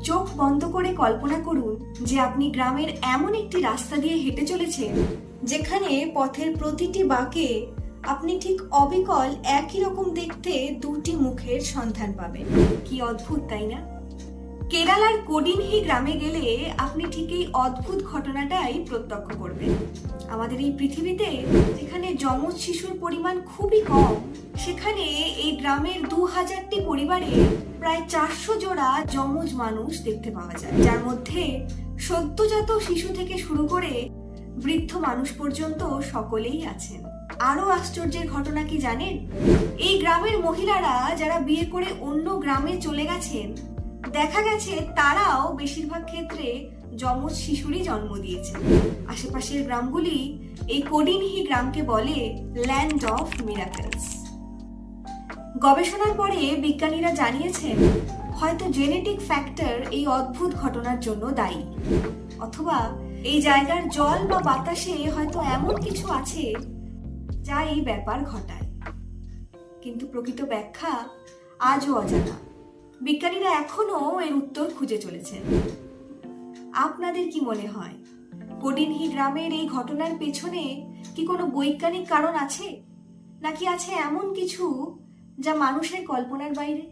চোখ বন্ধ করে কল্পনা করুন যে আপনি গ্রামের এমন একটি রাস্তা দিয়ে হেঁটে চলেছেন যেখানে পথের প্রতিটি বাঁকে আপনি ঠিক অবিকল একই রকম দেখতে দুটি মুখের সন্ধান পাবেন। কি অদ্ভুত, তাই না? কেরালার কোডিনহি গ্রামে গেলে আপনি ঠিক এই অদ্ভুত ঘটনাটাই প্রত্যক্ষ করবেন। আমাদের এই পৃথিবীতে যেখানে যমজ শিশুর পরিমাণ খুবই কম, সেখানে এই গ্রামের 2000টি পরিবারে প্রায় 400 জোড়া যমজ মানুষ দেখতে পাওয়া যায়, যার মধ্যে সদ্যজাত শিশু থেকে শুরু করে বৃদ্ধ মানুষ পর্যন্ত সকলেই আছেন। আরো আশ্চর্যের ঘটনা কি জানেন? এই গ্রামের মহিলারা যারা বিয়ে করে অন্য গ্রামে চলে গেছেন, দেখা গেছে তারাও বেশিরভাগ ক্ষেত্রে যমজ শিশুরই জন্ম দিয়েছে। আশেপাশের গ্রামগুলি এই কোডিনহি গ্রামকে বলে ল্যান্ড অফ মিরাকলস। গবেষণার পরে বিজ্ঞানীরা জানিয়েছেন হয়তো জেনেটিক ফ্যাক্টর এই অদ্ভুত ঘটনার জন্য দায়ী, অথবা এই জায়গার জল বা বাতাসে হয়তো এমন কিছু আছে যা এই ব্যাপার ঘটায়। কিন্তু প্রকৃত ব্যাখ্যা আজও অজানা। বিজ্ঞানীরা এখনো এর উত্তর খুঁজে চলেছেন। আপনাদের কি মনে হয়, কোডিনহি গ্রামের এই ঘটনার পেছনে কি কোনো বৈজ্ঞানিক কারণ আছে, নাকি আছে এমন কিছু যা মানুষের কল্পনার বাইরে?